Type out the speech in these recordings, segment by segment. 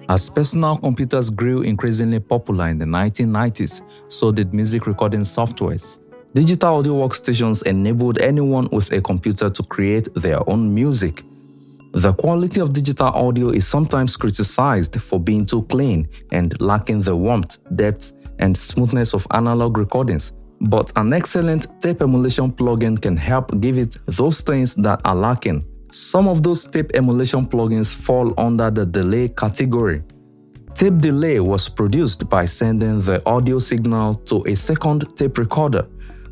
As personal computers grew increasingly popular in the 1990s, so did music recording softwares. Digital audio workstations enabled anyone with a computer to create their own music. The quality of digital audio is sometimes criticized for being too clean and lacking the warmth, depth, and smoothness of analog recordings, but an excellent tape emulation plugin can help give it those things that are lacking. Some of those tape emulation plugins fall under the delay category. Tape delay was produced by sending the audio signal to a second tape recorder.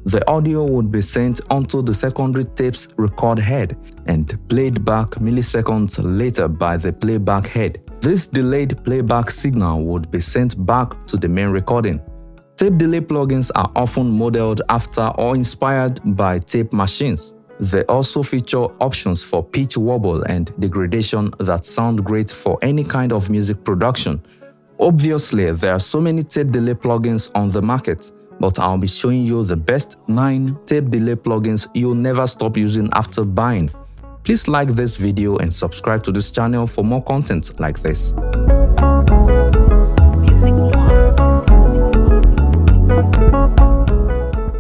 The audio would be sent onto the secondary tape's record head and played back milliseconds later by the playback head. This delayed playback signal would be sent back to the main recording. Tape delay plugins are often modeled after or inspired by tape machines. They also feature options for pitch wobble and degradation that sound great for any kind of music production. Obviously, there are so many tape delay plugins on the market, but I'll be showing you the best 9 tape delay plugins you'll never stop using after buying. Please like this video and subscribe to this channel for more content like this.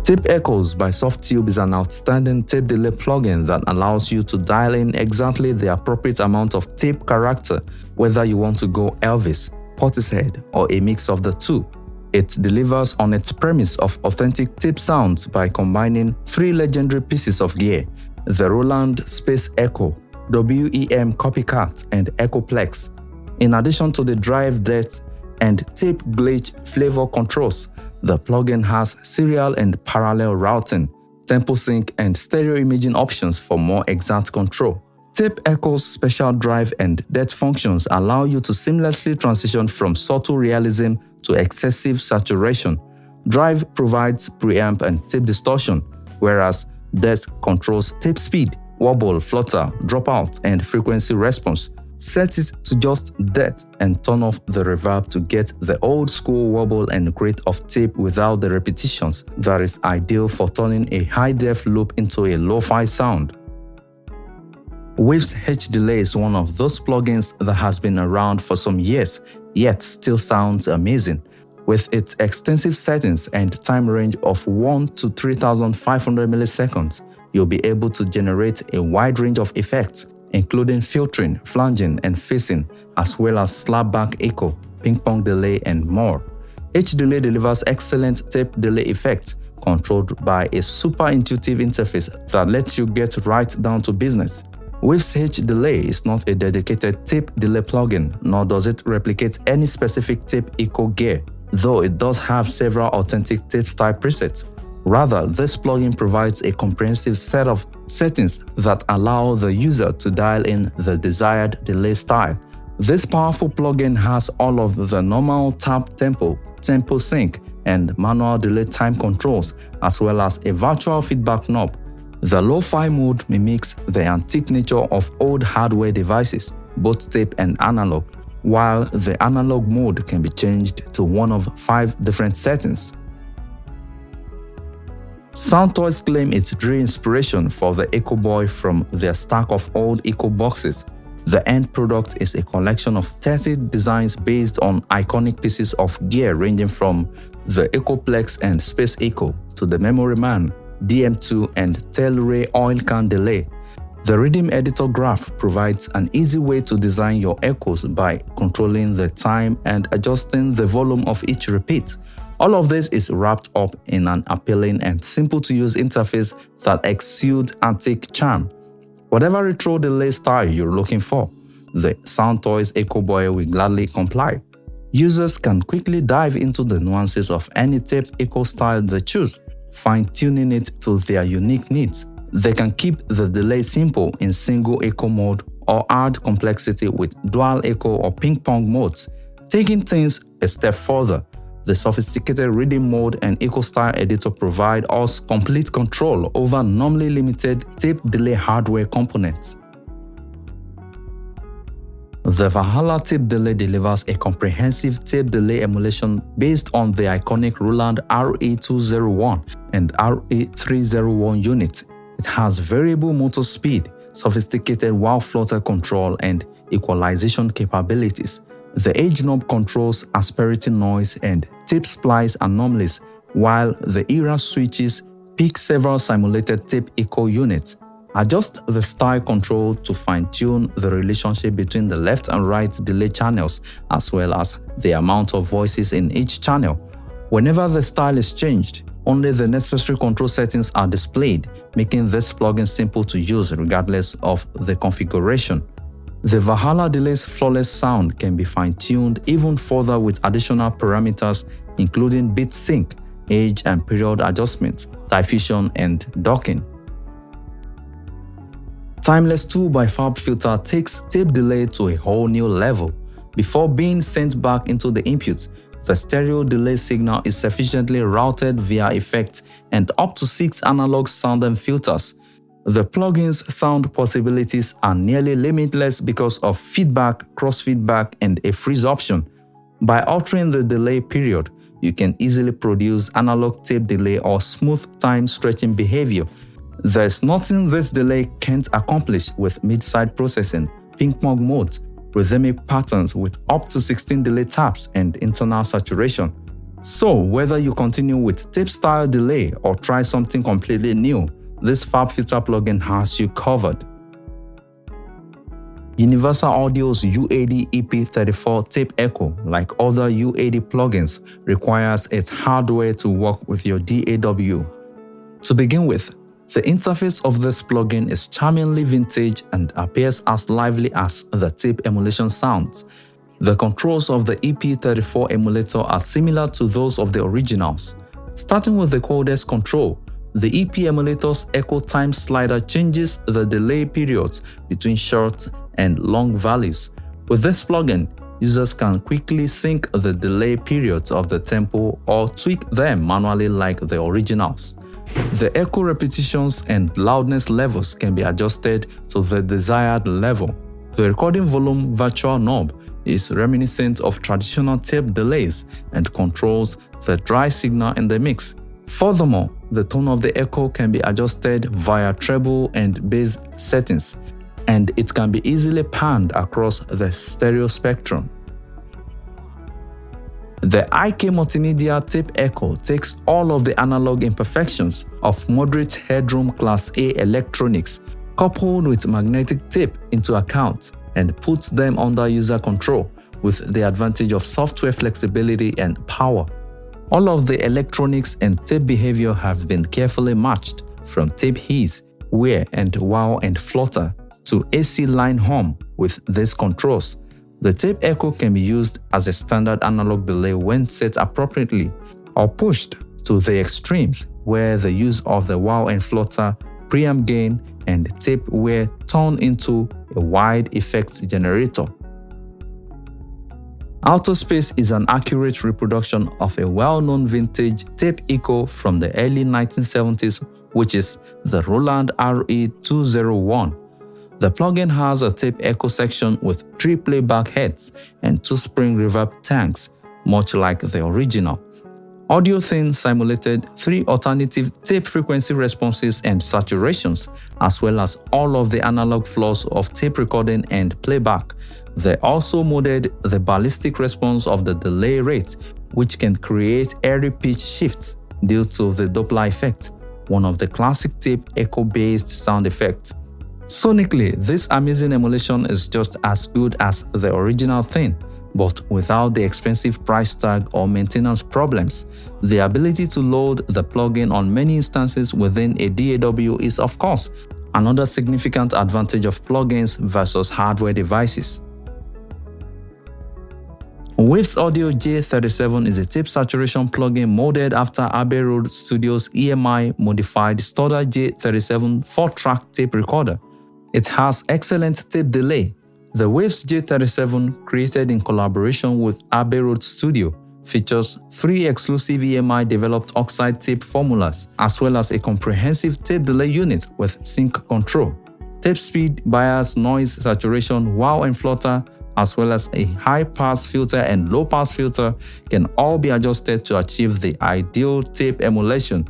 Tape Echoes by Softtube is an outstanding tape delay plugin that allows you to dial in exactly the appropriate amount of tape character, whether you want to go Elvis, Portishead, or a mix of the two. It delivers on its premise of authentic tape sounds by combining 3 legendary pieces of gear: the Roland Space Echo, WEM Copycat, and Echoplex. In addition to the drive depth and tape glitch flavor controls, the plugin has serial and parallel routing, tempo sync, and stereo imaging options for more exact control. Tape Echo's special drive and depth functions allow you to seamlessly transition from subtle realism to excessive saturation. Drive provides preamp and tape distortion, whereas depth controls tape speed, wobble, flutter, dropout, and frequency response. Set it to just depth and turn off the reverb to get the old school wobble and grate of tape without the repetitions. That is ideal for turning a high-def loop into a lo-fi sound. Waves H Delay is one of those plugins that has been around for some years, yet still sounds amazing. With its extensive settings and time range of 1 to 3500 milliseconds, you'll be able to generate a wide range of effects, including filtering, flanging, and phasing, as well as slapback echo, ping-pong delay, and more. H-Delay delivers excellent tape delay effects, controlled by a super intuitive interface that lets you get right down to business. Waves H-Delay is not a dedicated tape delay plugin, nor does it replicate any specific tape echo gear, though it does have several authentic tape style presets. Rather, this plugin provides a comprehensive set of settings that allow the user to dial in the desired delay style. This powerful plugin has all of the normal tap tempo, tempo sync, and manual delay time controls, as well as a virtual feedback knob. The lo-fi mode mimics the antique nature of old hardware devices, both tape and analog, while the analog mode can be changed to one of 5 different settings. Soundtoys claim it drew inspiration for the EchoBoy from their stack of old Echo boxes. The end product is a collection of 30 designs based on iconic pieces of gear ranging from the Echoplex and Space Echo to the Memory Man, DM2, and Telray oil can delay. The Rhythm Editor graph provides an easy way to design your echoes by controlling the time and adjusting the volume of each repeat. All of this is wrapped up in an appealing and simple-to-use interface that exudes antique charm. Whatever retro delay style you're looking for, the Soundtoys EchoBoy will gladly comply. Users can quickly dive into the nuances of any tape echo style they choose, fine-tuning it to their unique needs. They can keep the delay simple in single echo mode or add complexity with dual echo or ping-pong modes. Taking things a step further, the sophisticated Rhythm Mode and Echo Style Editor provide us complete control over normally limited tape delay hardware components. The Valhalla Tape Delay delivers a comprehensive tape delay emulation based on the iconic Roland RE201 and RE301 units. It has variable motor speed, sophisticated wah flutter control, and equalization capabilities. The edge knob controls asperity noise and tape splice anomalies, while the era switches pick several simulated tape echo units. Adjust the style control to fine-tune the relationship between the left and right delay channels, as well as the amount of voices in each channel. Whenever the style is changed, only the necessary control settings are displayed, making this plugin simple to use regardless of the configuration. The Valhalla Delay's flawless sound can be fine-tuned even further with additional parameters including beat sync, age and period adjustments, diffusion and docking. Timeless 2 by FabFilter takes tape delay to a whole new level. Before being sent back into the input, the stereo delay signal is sufficiently routed via effects and up to 6 analog sound filters. The plugin's sound possibilities are nearly limitless because of feedback, cross-feedback, and a freeze option. By altering the delay period, you can easily produce analog tape delay or smooth time stretching behavior. There's nothing this delay can't accomplish with mid-side processing, ping-pong modes, rhythmic patterns with up to 16 delay taps and internal saturation. So whether you continue with tape-style delay or try something completely new, this FabFilter plugin has you covered. Universal Audio's U80 EP34 Tape Echo, like other U80 plugins, requires its hardware to work with your DAW. To begin with, the interface of this plugin is charmingly vintage and appears as lively as the tape emulation sounds. The controls of the EP34 emulator are similar to those of the originals. Starting with the codec control, the EP emulator's echo time slider changes the delay periods between short and long values. With this plugin, users can quickly sync the delay periods of the tempo or tweak them manually like the originals. The echo repetitions and loudness levels can be adjusted to the desired level. The recording volume virtual knob is reminiscent of traditional tape delays and controls the dry signal in the mix. Furthermore, the tone of the echo can be adjusted via treble and bass settings, and it can be easily panned across the stereo spectrum. The IK Multimedia Tape Echo takes all of the analog imperfections of moderate headroom Class A electronics coupled with magnetic tape into account and puts them under user control with the advantage of software flexibility and power. All of the electronics and tape behavior have been carefully matched, from tape hiss, wear and wow and flutter to AC line hum with these controls. The tape echo can be used as a standard analog delay when set appropriately, or pushed to the extremes where the use of the wow and flutter, preamp gain, and tape wear turn into a wide effects generator. Outer Space is an accurate reproduction of a well-known vintage tape echo from the early 1970s, which is the Roland RE201. The plugin has a tape echo section with 3 playback heads and 2 spring reverb tanks, much like the original. AudioThin simulated 3 alternative tape frequency responses and saturations, as well as all of the analog flaws of tape recording and playback. They also modded the ballistic response of the delay rate, which can create airy pitch shifts due to the Doppler effect, one of the classic tape echo-based sound effects. Sonically, this amazing emulation is just as good as the original thing, but without the expensive price tag or maintenance problems. The ability to load the plugin on many instances within a DAW is, of course, another significant advantage of plugins versus hardware devices. Waves Audio J37 is a tape saturation plugin modeled after Abbey Road Studios' EMI modified Studer J37 4-track tape recorder. It has excellent tape delay. The Waves J37, created in collaboration with Abbey Road Studio, features 3 exclusive EMI developed oxide tape formulas, as well as a comprehensive tape delay unit with sync control, tape speed, bias, noise, saturation, wow and flutter, as well as a high-pass filter and low-pass filter can all be adjusted to achieve the ideal tape emulation.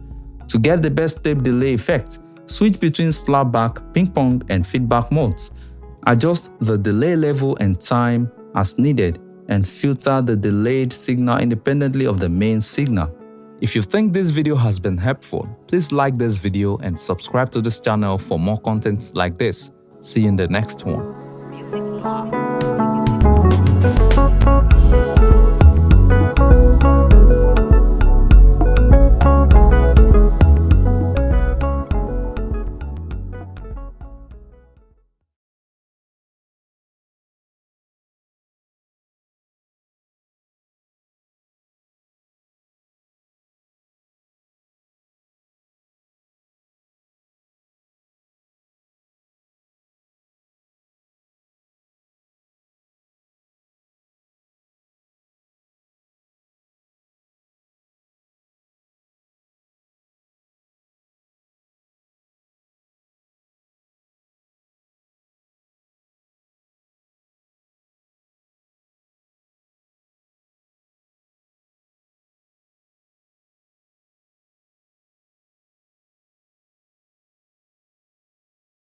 To get the best tape delay effect, switch between slapback, ping-pong, and feedback modes. Adjust the delay level and time as needed, and filter the delayed signal independently of the main signal. If you think this video has been helpful, please like this video and subscribe to this channel for more content like this. See you in the next one.